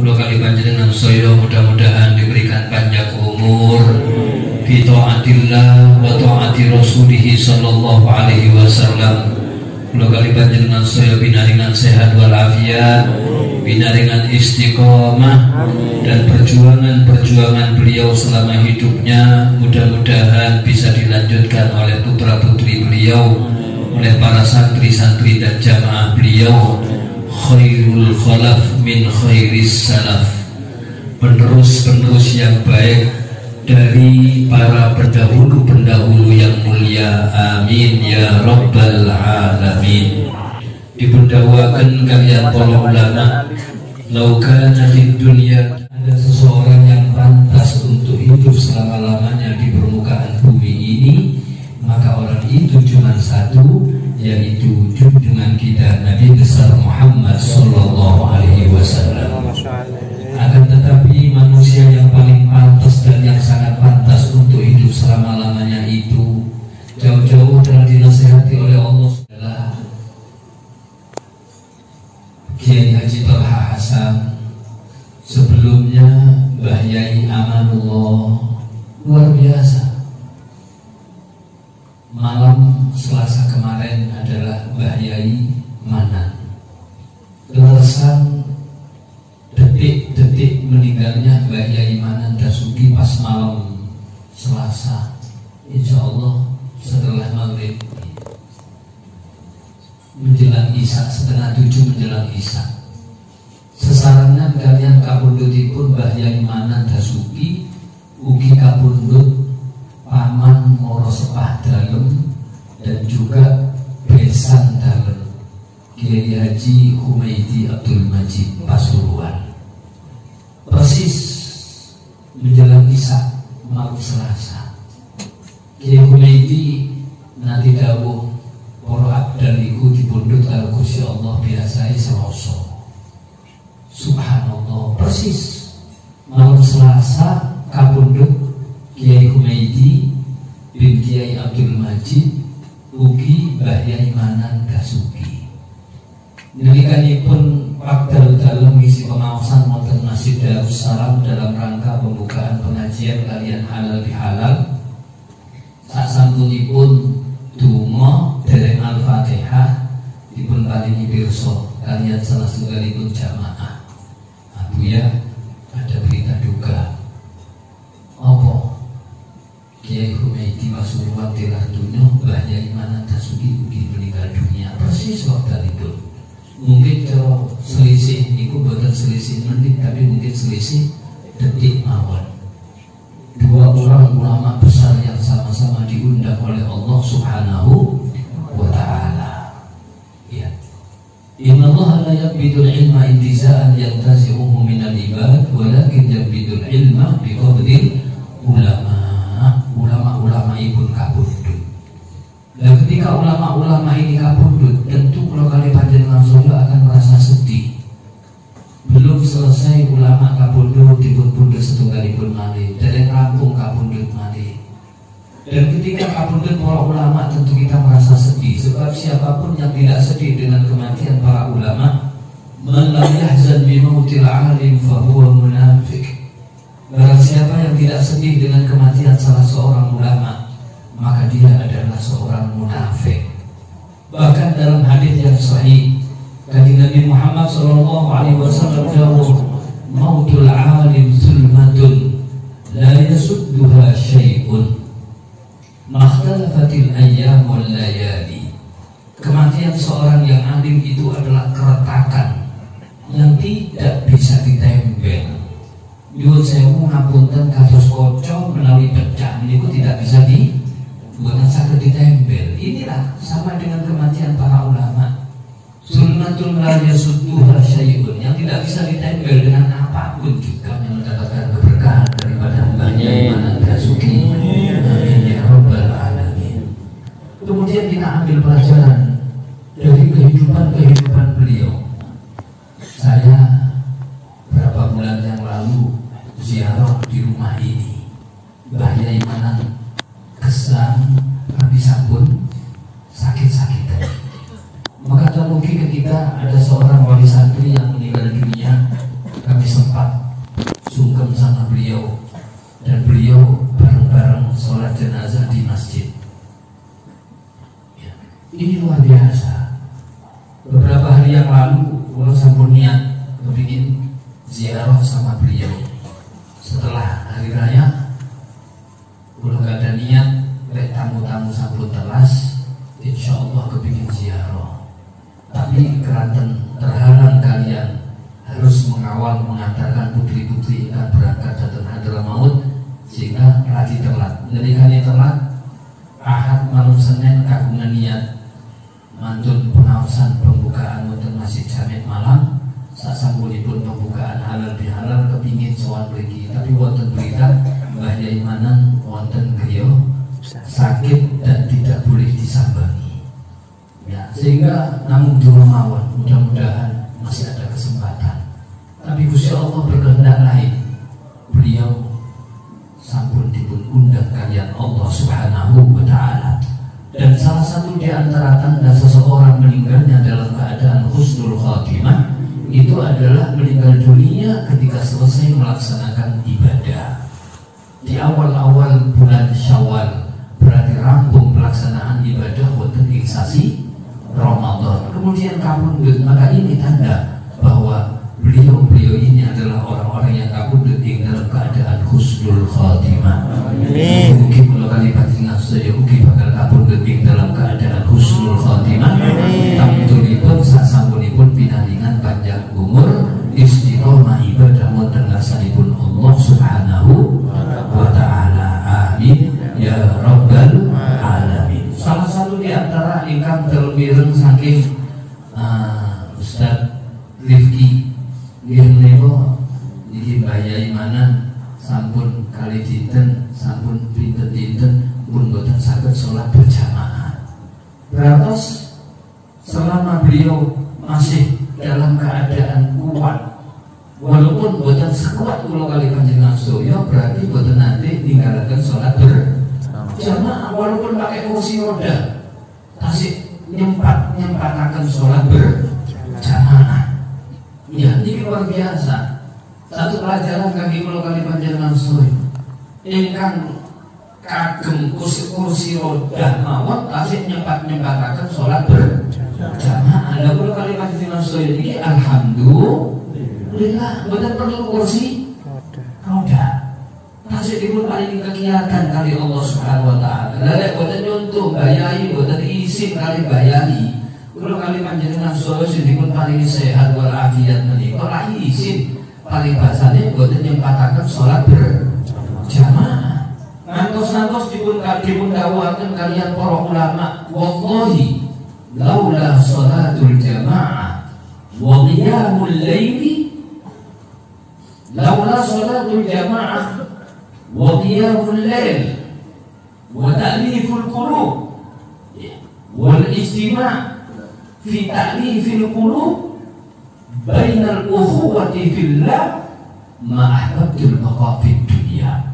Kula kali panjenengan saya mudah-mudahan diberikan panjang umur fi taatillah wa taati rasulih sallallahu alaihi wasallam. Kula kali panjenengan saya binaringan sehat walafiat, binaringan istiqomah, dan perjuangan beliau selama hidupnya mudah-mudahan bisa dilanjutkan oleh putra putri beliau, oleh para santri-santri dan jamaah beliau. Khairul khalaf min khairis salaf, penerus yang baik dari para pendahulu yang mulia. Amin ya rabbal alamin. Dipendakwakan kalian para ulama, laukana di dunia ada seseorang yang pantas untuk hidup selama-lamanya di permukaan bumi ini, maka orang itu cuma satu, yaitu junjungan kita Nabi besar Muhammad sallallahu alaihi wasallam. Akan tetapi manusia yang paling pantas dan yang sangat pantas untuk hidup selama-lamanya itu jauh-jauh telah dinasihati oleh Allah adalah Kiai Haji Tolha Hasan, sebelumnya Mbah Yai Amanullah. Luar biasa. Malam Selasa kemarin adalah Mbah Yai Manan. Leresan detik-detik meninggalnya Mbah Yai Manan Dasuki pas malam Selasa, insya Allah setelah maghrib menjelang Isya, 6:30 menjelang Isya. Sesarannya kalian kapundhutipun Mbah Yai Manan Dasuki ugi kapundhut Paman Moro Sepah Dalem dan juga Besan Dalem Kiai Haji Humaidi Abdul Majid Pasuruan. Persis menjelang Isya malam Selasa, Kiai Humaidi nanti dawuh para abdal iku dipundhut karo Gusti Allah biasai Selasa. Subhanallah, persis malam Selasa kapundhut Kiai Humaidi bin Kiai Abdul Majid ugi Mbah Yai Manan Dasuki. Nalikanipun wekdal dalem ngisi pengawasan wonten Masjid Darussalam dalam rangka pembukaan pengajian kalian halal bihalal. Sasampunipun donga dereng Al-Fatihah dipun paringi pirsa kalian salah setunggalipun jamaah. Abu ya, ada berita duka. Apa? Kiai Humaidi Pasuruan tilar dunia, Mbah Yai Manan Dasuki ugi meninggal dunia persis waktu itu. Mungkin kalau selisih niku bukan selisih menit, tapi mungkin selisih detik mawon. Dua orang ulama besar yang sama-sama diundang oleh Allah Subhanahu wa ta'ala. Ya. Inna Allah la yaqbidul ilma intiza'an yantazi'uhu minal ibad, walakin yaqbidul ilma biqabdil ulama. Ulama-ulama ibun kabundut. Dan ketika ulama-ulama ini kabundut, tentu kalau kali panjenengan saja akan merasa sedih. Belum selesai ulama kabundut dipun pundut setunggalipun malih, dereng rampung kabundut malih. Dan ketika kabundut para ulama, tentu kita merasa sedih. Sebab siapapun yang tidak sedih dengan kematian para ulama, man lam yahzan bi mautil alim fa huwa munafiq. Barang siapa yang tidak sedih dengan kematian salah seorang ulama, maka dia adalah seorang munafik. Bahkan dalam hadis yang sahih, kanjeng Nabi Muhammad SAW jawab, mautul alim zulmatun la yasudduha syai'un makhtalafatil ayyam wal layali. Kematian seorang yang alim itu adalah keretakan yang tidak bisa ditempel. Nyuwun sewu ngapunten kados kaca menawi pecah niku tidak bisa bukan saged ditempel. Inilah sama dengan kematian para ulama. Sunnatul la yasudduha syai'un, yang tidak bisa ditempel dengan apapun juga, yang mendapatkan keberkahan daripada Mbah Yai Manan Dasuki. Amin ya rabbal alamin. Kemudian kita ambil pelajaran dari kehidupan beliau. Saya berapa bulan yang lalu ziarah di rumah ini. Mbah Yai Manan kesan habis sampun sakit-sakitan. Maka termungkin ke kita ada seorang wali santri yang meninggal dunia. Kami sempat Ini luar biasa. Beberapa hari yang lalu kalau sampun niat kepingin ziarah sama beliau. Setelah hari raya kalau gak ada niat, lek tamu-tamu sampun telas, insya Allah kepingin ziarah. Tapi keranten terhalang kalian harus mengawal mengantarkan putri-putri yang berangkat datang Hadramaut sehingga lagi telat. Jadi kali telat Ahad malam Senin kagungan niat mantun pengawasan pembukaan wonten Masjid Jamek Malang. Sasampunipun pembukaan halal bihalal kepingin soal pergi, tapi wonten berita Mbah Yai Manan wonten griya sakit dan tidak boleh disambangi. Ya, sehingga namun dulu mawon mudah-mudahan masih ada kesempatan. Tapi Gusti Allah berkehendak lain. Beliau sampun dipun undang kalian Allah Subhanahu wa taala. Dan salah satu di antara tanda seseorang meninggalnya dalam keadaan husnul khatimah itu adalah meninggal dunia ketika selesai melaksanakan ibadah. Di awal-awal bulan Syawal berarti rampung pelaksanaan ibadah wonten ing sasi Ramadan. Kemudian kabundut, maka ini tanda bahwa beliau ini adalah orang-orang yang kabundut dalam keadaan husnul khatimah. Mungkin kalau kali batin saya mungkin bakal kabundut dalam keadaan husnul khatimah. Tapi tulipun sasampunipun pinaringan panjang umur istiqomah ibadah wonten ngarsanipun Allah Subhanahu wa taala. Amin ya rabbal alamin. Salah satu di antara ingkang termireng saking Ustaz Rifki nggih menika iki Mbah Yai Manan sampun kali dinten sampun pinten-pinten pun boten saged salat berjamaah. Berarti selama beliau masih dalam keadaan kuat, walaupun boten sekuat kula kali panjenengan sedaya, berarti boten nanti ninggalaken salat berjamaah walaupun pakai kursi roda. Tasik nyempataken salat berjamaah. Ya, ini luar biasa. Satu pelajaran kaki kula kali panjenengan sedaya. Ingkang kagem kursi roda mawon tasik nyempataken salat berjamaah. Lah kula kali panjenengan sedaya iki alhamdulillah boten perlu kursi roda. Tasik dipun paringi kegiatan kali Allah Subhanahu wa taala. Lah lek boten nyuntuh bayahi boten izin kali bayahi. Kula kali panjenengan sedaya sing dipun paringi sehat wal afiat menika ra izin paling basane boten nyempataken salat berjamaah. Ngantos-ngantos dipun dawuhaken kalian para ulama, wallahi laula salatul jamaah wa qiyamul laili laula salatul jamaah wa qiyamul lail wa ta'liful qulub wal ijtima' fi ta'lifil qulub bainal ukhuwati fillah ma ahbabtul baqa fid dunya.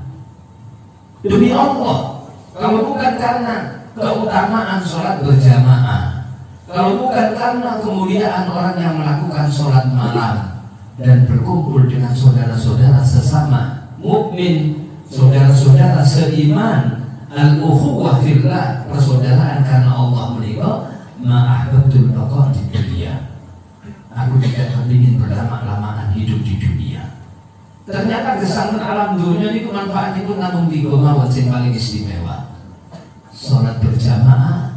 Demi Allah, kalau bukan karena keutamaan sholat berjamaah, kalau bukan karena kemuliaan orang yang melakukan sholat malam dan berkumpul dengan saudara-saudara sesama mukmin, saudara-saudara seiman, al-ukhuwah fillah, persaudaraan karena Allah menika, ma'ahbatul baqa di dunia. Aku tidak ingin berlama-lamaan hidup di dunia. Ternyata kesangan alam dunia ini manfaatnya pun namun 3 mawon sing paling istimewa. Sholat berjamaah,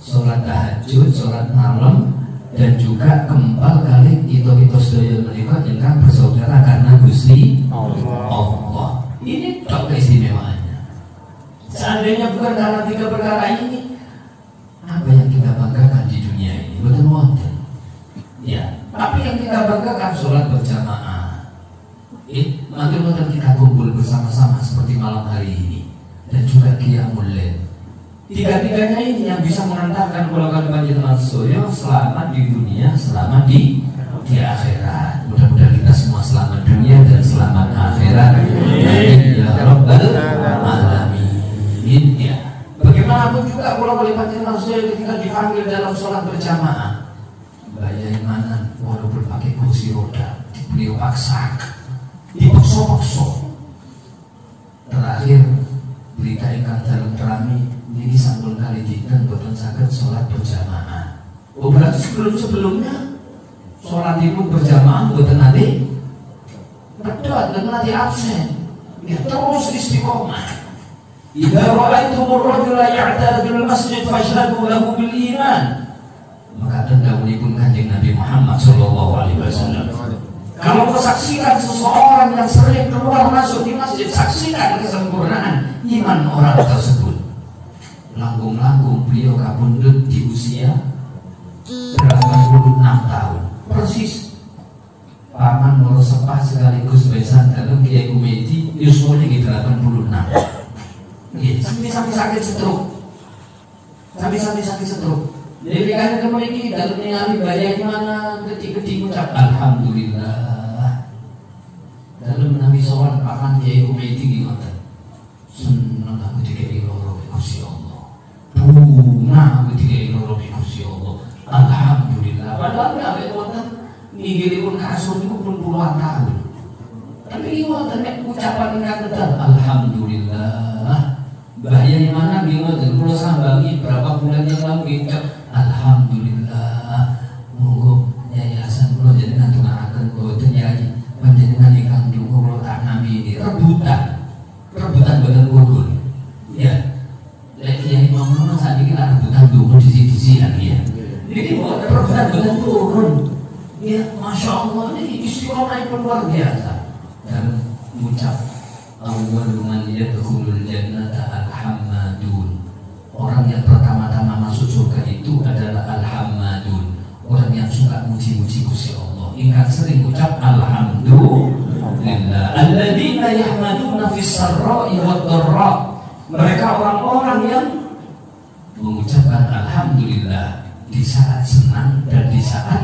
sholat tahajud, sholat malam, dan juga kempal kali kita sedaya menika ingkang bersaudara karena Gusti Allah. Ini tok keistimewaannya. Seandainya bukan karena 3 perkara ini, apa yang kita banggakan di dunia ini? Betul wonten. Ya, tapi yang kita banggakan sholat berjamaah. Makin kita kumpul bersama-sama seperti malam hari ini, dan juga qiyamul lail. Tiga-tiganya ini yang bisa mengantarkan golongan panjenengan sedaya selamat di dunia, selamat di akhirat. Mudah-mudahan kita semua selamat dunia dan selamat akhirat. Amin ya rabbal alamin. Ya. Bagaimanapun juga golongan panjenengan sedaya ketika dipanggil dalam sholat berjamaah, Mbah Yai Manan walaupun pakai kursi roda, beliau paksakan, dipaksa-paksa. Terakhir berita ingkang dalam terami Niki sampun kali dinten boten saged sholat berjamaah. Oh berarti sebelumnya sholatipun berjamaah boten nate medhot, boten nate absen. Ya terus istiqomah. Idza ra'aitumur rajula ya'tadil masjid fashhadu lahu bil iman. Maka dawuhipun Kanjeng Nabi Muhammad sallallahu alaihi wasallam. Kalau kau saksikan seseorang yang sering keluar masuk di masjid, saksikan kesempurnaan iman orang tersebut. Langkung-langkung beliau kabundut di usia 86 tahun. Persis paman moro sepah sekaligus besan dalam Kiai Kumedi yusmune di 86. Sampai sakit stroke. Sampai sakit stroke. Jadi karena kemari dalam ningali bayar mana ketik-ketik ucap alhamdulillah. Dalam menawi sowan paman Kiai Kumedi ngoten. Seneng aku dikai loro Gusti Allah. Bunga aku dikai loro Gusti Allah. Alhamdulillah. Padahal awake wonten nginggilipun kasur niku pun puluhan tahun. Tapi wonten nek ucapan ingkang kedal alhamdulillah. Bahaya mana bingung dan kalau sambangi berapa bulan yang lalu ucap alhamdulillah. Monggo yayasan kula jenengan tungakaken boten yai panjenengan ingkang dungo kula tak nami ini rebutan boten urun. Ya. Lek kiai mono sakniki lak rebutan dungo disi-disian ya. Niki rebutan boten urun. Ya, masya Allah ini istiqomahipun luar biasa. Dan mengucap awwalu man yadkhulul jannata al-hammadun. Orang yang pertama-tama masuk surga itu adalah al-hammadun. Orang yang suka muji-muji Gusti Allah. Ingat sering ucap alhamdulillah. Alladzina yahmaduna fis sarra'i wad dharra. Mereka orang-orang yang mengucapkan alhamdulillah di saat senang dan di saat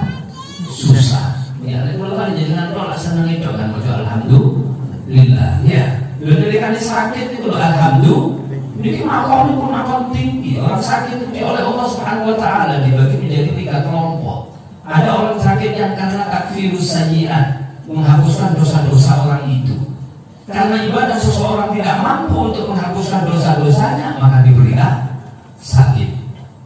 susah. Ya, kalau kan jangan tolak senang itu kan maca alhamdulillah. Ya. Dari kali sakit itu alhamdulillah. Ini makom pun makom tinggi. Orang sakit itu oleh Allah Subhanahu wa taala dibagi menjadi 3 kelompok. Ada orang sakit yang karena takfirus sayyi'at, menghapuskan dosa-dosa orang itu. Karena ibadah seseorang tidak mampu untuk menghapuskan dosa-dosanya, maka diberikan sakit.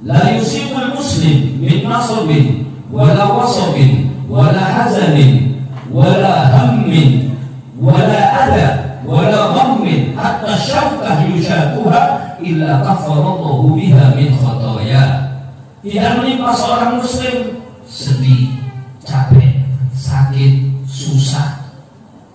La yusibul muslim min nasabin wala wasabin wala hazanin wala hammin wala adha wala ghammin hatta syaukah yushakuha illa kafarallahu biha min khotoya. Tidak menimpa seorang muslim sedih, capek, sakit, susah.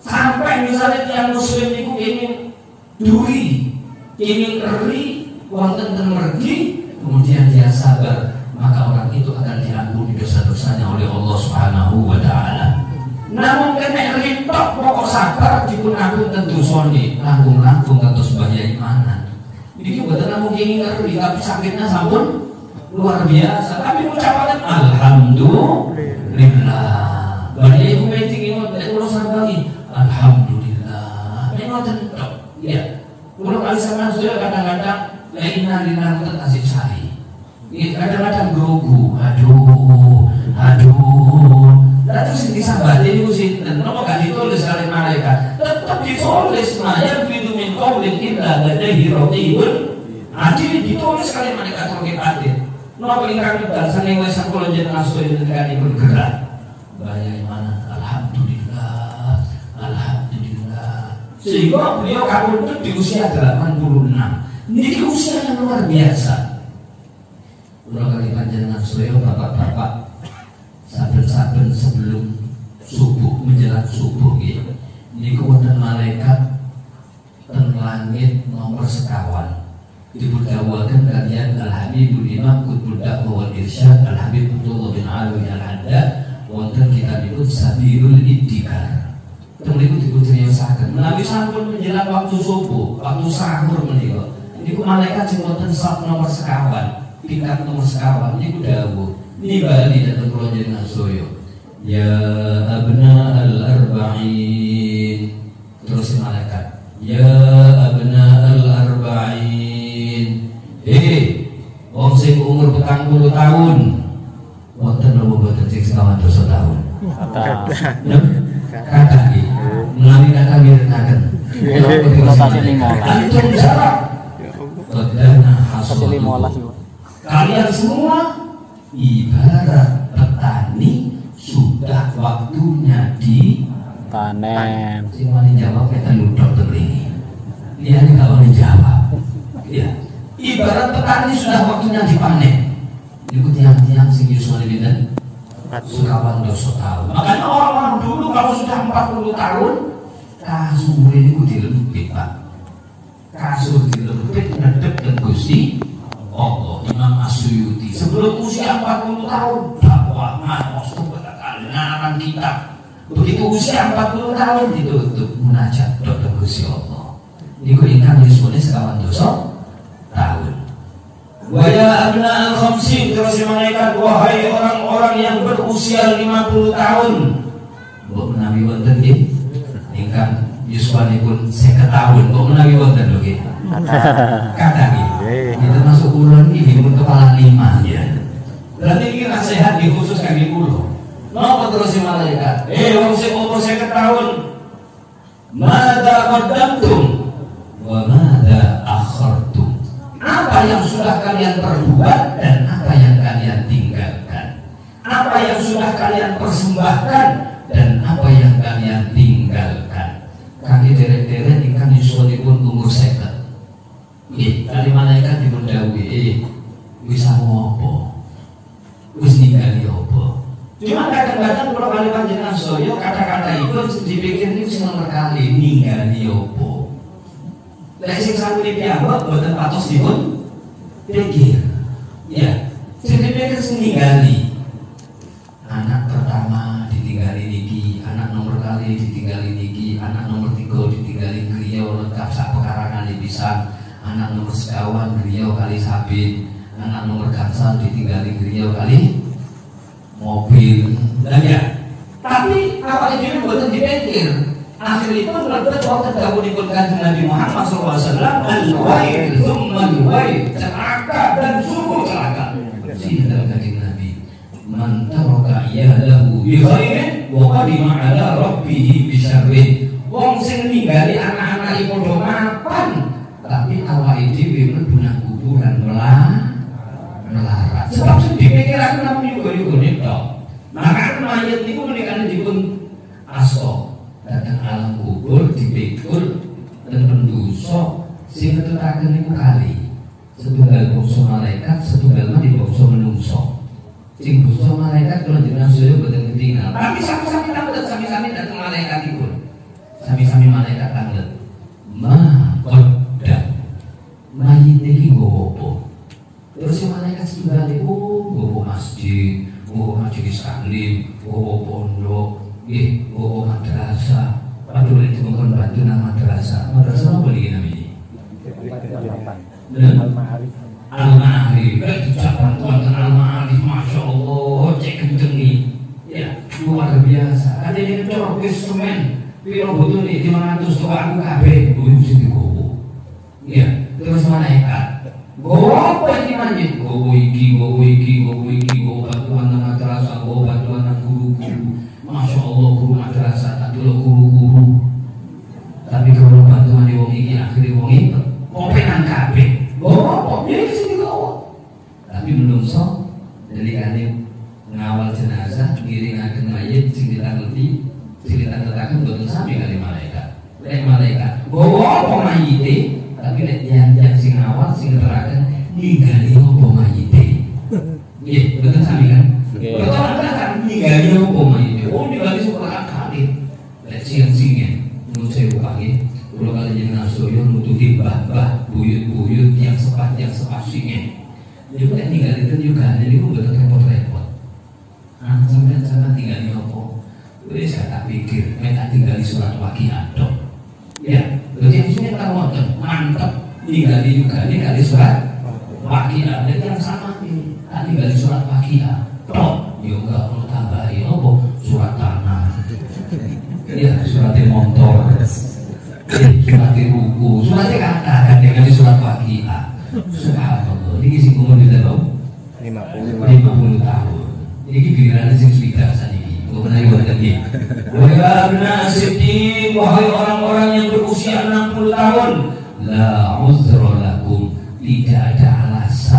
Sampai misalnya tiang muslim itu ingin duri, ingin eri, wonten ten mergi, kemudian dia sabar, maka orang itu akan diampuni dosa-dosanya oleh Allah Subhanahu wa taala. Namun kena rintok pokok sabar dipun ampun tentu soni langkung-langkung kados bahaya imanan. Ini bukan namun ingin ngeri tapi sakitnya sampun luar biasa. Tapi ucapan alhamdulillah. Bahaya iku meeting ini nek kula sambangi alhamdulillah. Ini tentu ya. Kula kali sampean sudah kadang-kadang lainna lina asik sari. Ini kadang-kadang grogu, aduh. Lalu sing disambati niku sinten? Napa gak ditulis kali malaikat? Tetap ditulis mayat fidu min qaulin illa ladaihi raqibun. Adil ditulis kali malaikat raqib adil. Napa ingkang dasane wis kula jenengan sedaya tekanipun gerak. Bahaya mana? Alhamdulillah. Sehingga beliau kabundut di usia 86. Ini usia yang luar biasa. Kula kali panjenengan sedaya bapak-bapak saben-saben sebelum subuh menjelang subuh gitu. Ini kemudian malaikat teng langit nomor sekawan diberdawakan kalian Al-Habibul Imam Qutbul Da'wah wal Irsyad Al-Habib Abdullah bin Alwi Al-Haddad wonten kitabipun Sabilul Iddikar. Kemudian dipunceritakan menawi sampun menjelang waktu subuh, waktu sahur menika. Niku malaikat sing wonten saf nomor sekawan, tingkat nomor sekawan niku dawuh ini bali datang kula jenengan sedaya. Ya abna al-arba'in. Terus malaikat. Ya abna al-arba'in. Wong sing umur 40 tahun. Wonten napa boten sing sekawan dosa tahun? Kata iki. Menawi kata mirikaken. Antum jawab. Qadana hasul Kalian semua ibarat petani, sudah waktunya dipanen. Cuma dijawab kita nudok terbeli. Dia kalau dijawab, ya. Ibarat petani sudah waktunya dipanen. Itu tiang-tiang sing yuswa dinten sekawan dosa tahun. Makanya orang-orang dulu kalau sudah 40 tahun kasur ini dilempit, Pak. Kasur dilempit ngedep dan Gusti Allah. Imam Asyuyuti sebelum usia 40 tahun dakwah manos kali ngarang kitab. Begitu usia 40 tahun ditutup munajat dokter Gusti Allah. Niku ingkang yuswane sekawan dosa tahun. Wa ya abna al-khamsin, terus malaikat, wahai orang-orang yang berusia 50 tahun. Mbok menawi wonten nggih ingkang yuswanipun 50 tahun, mbok menawi wonten lho nggih. Kata nggih. Itu masuk ulun iki mun kepala 5 ya. Berarti iki nasihat khusus kangge kula. Napa terus malaikat? Wong sing umur 50 tahun. Madza qaddamtum wa madza akhartum. Apa yang sudah kalian perbuat dan apa yang kalian tinggalkan? Apa yang sudah kalian persembahkan dan apa yang kalian tinggalkan? Kami derek-derek ingkang yuswanipun umur 50. Nggih, kali malaikat dipun dawuhi, wis apa? Wis ningali apa? Cuma kadang-kadang kalau kali panjenengan saya kata-kata itu dipikir ini sing nomor kali ningali apa? Lek sing sakune piyambak boten patos dipun pikir. Ya, sing dipikir sing ningali. Anak pertama ditinggali niki, anak nomor kali ditinggali niki, anak nomor 3 ditinggali griya lengkap sak pekarangan pisan, anak nomor sekawan griya kali sabit, anak nomor gangsal ditinggali griya kali mobil. Lah ya. Tapi awake dhewe boten dipikir. Akhiripun mlebet wonten dawuhipun Kanjeng Nabi Muhammad sallallahu alaihi wasallam, al-wail tsumma al-wail, celaka dan sungguh celaka. Sinten Kanjeng Nabi? Man taraka yahdahu bi khairin wa qadima ala rabbih bi syarrin. Wong sing ninggali anak-anak padha mapan, tapi awake dhewe mlebu nang kuburan melarat. Sebab sing dipikirake namung yuga-yugane tok. Maka mayit niku menika dipun aso datang alam kubur dipikul dan pendosa sing ketutaken niku kali setunggal bangsa malaikat, setunggal mati bangsa menungso. Sing bangsa malaikat kula jenengan sedaya boten ketinggal, tapi sami-sami tanglet, sami-sami datang malaikatipun, sami-sami malaikat tanglet. Ma qaddam mayit iki nggowo apa? Terus si malaikat setunggal niku nggowo masjid, nggowo majelis taklim, nggowo pondok, nggih, oh madrasah. Waduh itu mungkin bantu nama madrasah. Madrasah apa lagi namanya? Al-Ma'arif. Ucapan Tuhan Al-Ma'arif, masya Allah, cek kenceng nih. Ya, luar biasa. Ada yang corok ke semen, piro butuh nih 500 toa aku kabeh, gue mesti digowo. Ya, terus malaikat. Gowo apa ini manjit? Gowo iki, gowo bantuan nama madrasah, gowo bantuan nama guru-guru. Masya Allah guru madrasah tak dulu guru-guru. Tapi kalau bantuan di wong iki akhirnya wong iki kopenan kabeh. Gowo, jadi kesini gowo. Tapi menungso delikane ngawal jenazah, ngiringaken mayit sing ditangleti boten sami kali malaikat. Lek malaikat gowo apa mayite, tapi lek yang sing ngawal sing ngeteraken ninggali apa mayite. Nggih, boten sami kan? Betul kan ninggali apa mayite. Oh ninggali suka kali. Lek sing-singen nun sewu kali. Kula kali jenengan sedaya nututi mbah-mbah, buyut-buyut yang sepat singen. Jadi lek ninggalikeun juga niku boten repot-repot. Sampeyan tinggali apa? Wis tak pikir, tak tinggali surat Waqiah tok. Ya, berarti di sini tak wonten, mantep. Tinggali juga tinggali surat Waqiah. Dan yang sama nih, tak tinggali surat Waqiah tok. Ya enggak perlu tambahin apa? Surat tanah. Ya, surat motor. Surat buku, surat kata kan tinggali surat Waqiah. Subhanallah. Ini sing umur kita tahu 50 tahun. Ini giliran sing sudah saniki. Mengenai wonten iki. Wahai orang-orang yang berusia 60 tahun, la uzra lakum, tidak ada alasan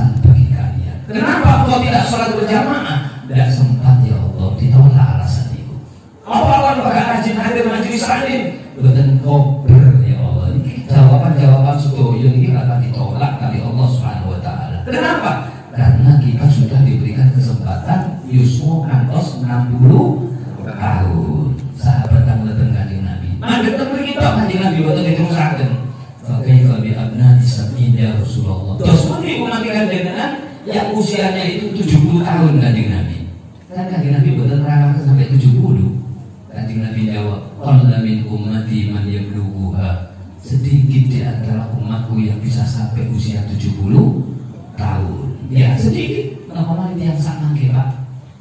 minta sholat berjamaah, tidak sempat ya Allah, ditolak alasan itu. Apa bakal rajin hadir majelis taklim, bukan kober ya Allah. Ini jawaban sedoyo ini akan ditolak kali Allah Subhanahu Wa Taala. Kenapa? Karena kita sudah diberikan kesempatan yuswa kantos 60 tahun. Sahabat yang datang kanjeng Nabi, mangga temui kita kanjeng Nabi waktu diterusaken. Fakaifa bi abna sab'in ya Rasulullah. Terus muni umat kanjengan yang usianya itu 70 tahun kanjeng Nabi. Kan kanjeng Nabi boten nerangake sampai 70. Kanjeng Nabi jawab, qalla min ummati man yablughuha. Sedikit di antara umatku yang bisa sampai usia 70 tahun. Ya sedikit. Kenapa ini yang sama nggih Pak?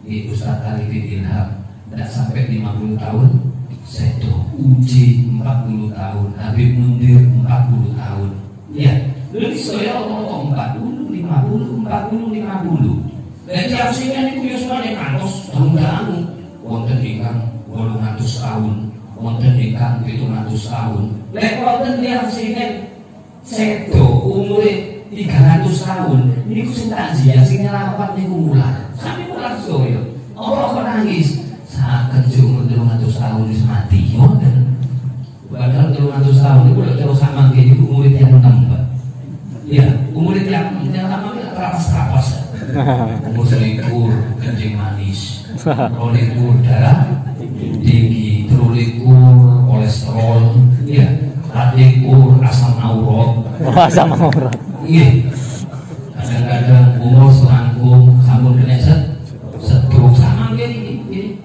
Ini Ustaz Arifin Ilham tidak sampai 50 tahun. Sedo Uji 40 tahun, Habib Mundir 40 tahun. Ya, lebih saya ngomong 40, 50, 50. Dan tiap sini itu biasanya kantos tahun-tahun. Wonten ingkang 800 tahun, wonten ingkang 700 tahun. Lek wonten tiap sini sedo umure 300 tahun. Niku sing takziah sing ngelawan niku mular. Sampe mular saya. Apa kok nangis? Saken umur 300 tahun wis mati, ngoten. Padahal 300 tahun itu udah terus sama kayak ibu murid yang 6, Pak. Iya, umur yang sama kita terapas-terapas. Umur 1 kencing manis, 2 darah tinggi, 3 kolesterol, iya, 4 asam aurat. Oh, asam aurat. Iya. Kadang-kadang umur selangkung, sampun kena setruk sama kayak ini.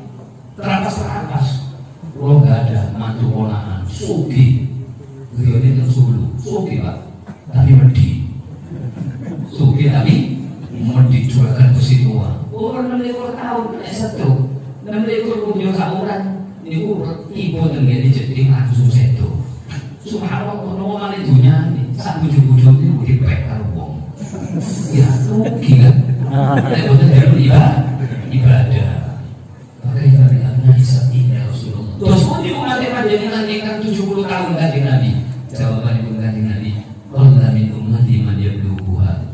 Terapas-terapas. Kalau nggak ada mantu ponakan, sugi, ini tersulu, sugi Pak, tapi medi, sugi tapi medi jualan besi tua. Umur 6 tahun, kena setruk, 6 punya sauran, ini ibu dengan jadi langsung setruk. Subhanallah, normal itunya, saat bujuk-bujuk ini dipek karo wong. Ya, sugi kan? Itu dari ibadah. Makanya dari anak Isa'in ya Rasulullah. Terus pun di umat panjenengan ingkang 70 tahun kanjeng Nabi. Jawaban ibu kanjeng Nabi, qalla min ummati man yablughuha.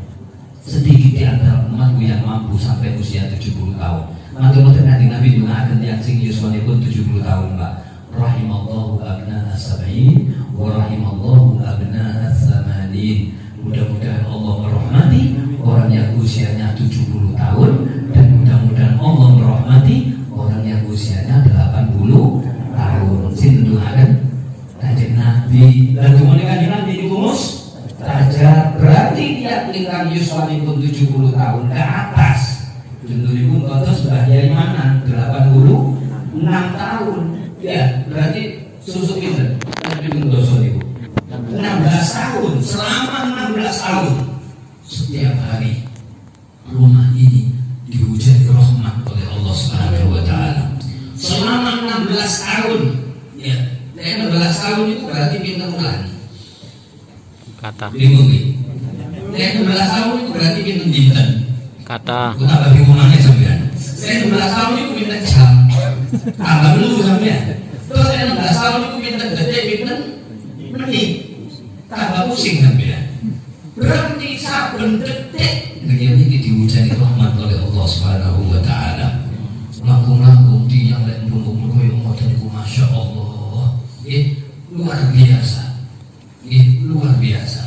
Sedikit di antara umatku yang mampu sampai usia 70 tahun. Matur-matur kanjeng Nabi juga akan yang sing yuswanipun 70 tahun, Pak. Rahimallahu abna'a sab'in wa rahimallahu abna'a tsamanin. Mudah-mudahan Allah merahmati orang yang usianya 70 tahun dan mudah-mudahan Allah merahmati orang yang usianya 80 tahun. Sin doakan kanjeng Nabi. Dan kemudian kanjeng Nabi dikumus saja berarti dia ingkang yuswanipun 70 tahun ke atas. Contohipun kotos bahaya mana? 86 tahun. Ya, berarti susu pinter. Tapi pun dosa ibu. 16 tahun, selama 16 tahun setiap hari rumah ini dihujani rahmat oleh Allah Subhanahu Wa Taala. Selama 16 tahun, ya, 16 tahun itu berarti pinter bulan. Kata. Bingung nih. 16 tahun itu berarti pinter dinten. Kata. Kita bagi rumahnya sampean. 16 tahun itu pinter jam. Tambah dulu sampean. Terus 16 tahun itu pinter detik, pinter menit. Tambah pusing sampean. Berarti saben detik ini dihujani rahmat oleh Allah Subhanahu Wa Taala. Langkung-langkung di yang lain umur yang ngoten niku masya Allah. Luar biasa. Luar biasa.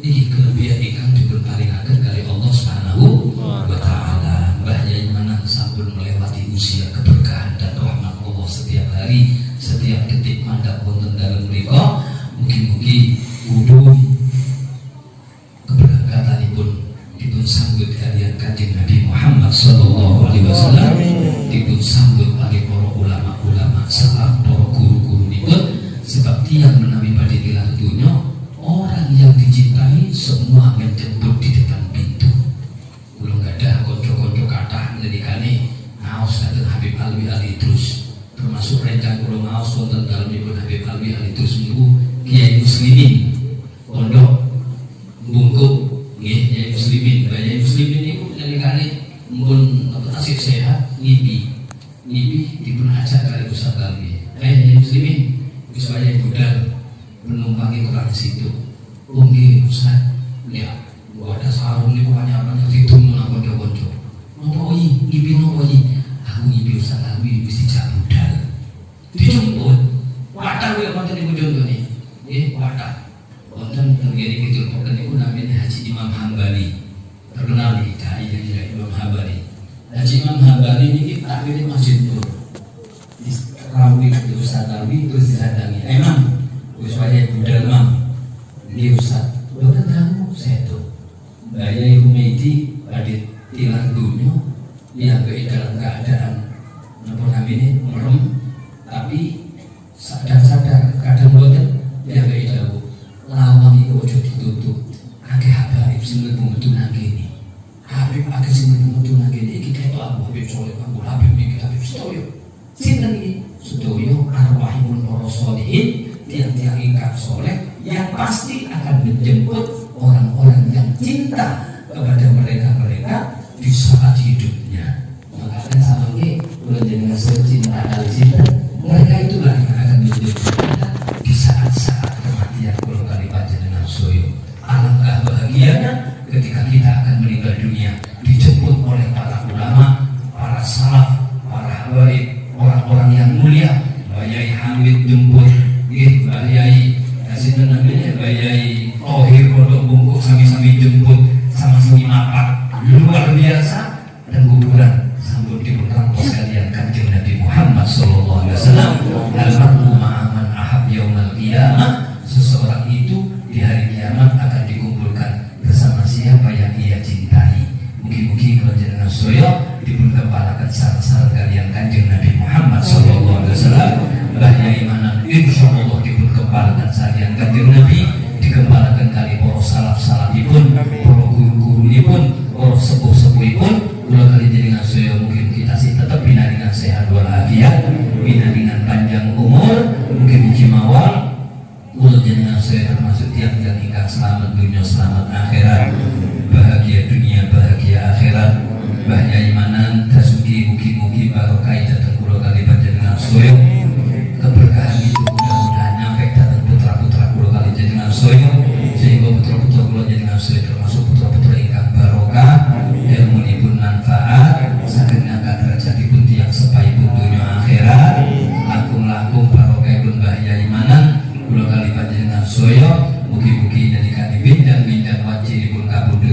Ini kelebihan ingkang dipun paringaken kali Allah Subhanahu Wa Taala. Mbah Yai Manang sampun melewati usia keberkahan dan rahmat Allah setiap hari, setiap detik mandap wonten dalem mriku. Mugi-mugi udun keberkatanipun dipun sambut kalian kanjeng Nabi Muhammad sallallahu alaihi wasallam, dipun sambut oleh para ulama-ulama serta para guru-gurunipun, sebab tiang menawi badhe tilar dunya orang yang dicintai semua menjemput di depan pintu. Kula gadah kanca-kanca kathah ngendikane ngaos dateng Habib Alwi Al-Idrus, termasuk rencang kula ngaos wonten dalemipun Habib Alwi Al-Idrus niku Kiai Muslimin pondok bungkuk nggih, Kiai Muslimin. Kiai Muslimin niku ngendikane mumpun nasib sehat ngipi dipun ajak kali Ustaz Alwi. Kiai Muslimin wis wayahe budal menumpangi kurang situ. Nggih Ustaz, ya, gua ada sarung niku banyak-banyak ditunggu nang kanca-kanca. Nopo ngipi nopo aku ngipi Ustaz Alwi wis dijak budal. Dijemput. Wadah kowe wonten niku contone. Nggih, wadah. Wonten teng ngene iki pokoke niku namanya Haji Imam Hambali. Terkenal iki dai Imam Hambali. Haji Imam Hambali niki takwile Masjid Nur. Rawi itu Ustaz Alwi terus didatangi. Imam, wis wayahe budal Mam. Nggih Ustaz. Boten tamu seto. Bayai Humaidi badhe tilar dunya yang dalam keadaan apa namanya merem, tapi sadar kadang boten yang jauh lawang itu ojo ditutup. Akeh habaib sing mlebu nang kene. Habib akeh sing mlebu nang kene iki ketok Habib Soleh, Habib iki Habib Stoyo. Sinten iki? Sedoyo arwahipun para sholihin, tiang-tiang ingkang soleh yang pasti akan menjemput orang-orang yang cinta kepada mereka di saat hidupnya. Maka sama ini kalau jenengan cinta kali cinta, mereka itulah yang akan menjemput kita di saat-saat kematian. Kalau kali panjenengan soyo, alangkah bahagianya ketika kita akan meninggal dunia dijemput oleh para ulama, para salaf, para habaib, orang-orang yang mulia. Bayai Hamid jemput, Bayai Sinten namanya Bayai Tohir Pondok Bungkuk sami-sami jemput, sama-sami mapak luar biasa, dan kuburan sambut diputar sekalian Kanjeng Nabi Muhammad sallallahu alaihi wasallam. Al-mar'u ma'aman ahab yaumal qiyamah, seseorang itu di hari kiamat akan dikumpulkan bersama siapa yang ia cintai. Mugi-mugi kalau jenengan soyo dipun kepalakan sarang-sarang kalian Kanjeng Nabi Muhammad sallallahu alaihi wasallam. Bahaya imanan insyaallah dipun kepalakan sarian Kanjeng Nabi, dikepalakan kali para salaf-salafipun, para guru-gurunipun, para sepuh-sepuhipun. Kula kali jenengan soyo mungkin kita sih tetap binaringan sehat walafiat, binaringan panjang umur, mungkin mawon kula jenengan soyo termasuk tiang-tiang ingkang selamat dunia selamat akhirat, bahagia dunia bahagia akhirat. Bahaya imanan tasugi mugi-mugi barokah datang kula kali panjenengan soyo. Keberkahan itu mudah-mudahan nyampe datang putra-putra kula kali jenengan soyo, sehingga putra-putra kula jenengan soyo termasuk putra-putra ingkang barokah, ilmunipun manfaat, saged ngangkat derajatipun tiyang sepaipun dunya akhirat, langkung-langkung barokahipun bahaya imanan kula kali panjenengan soyo. Mugi-mugi nalika bidang-bidang wajibipun kabudut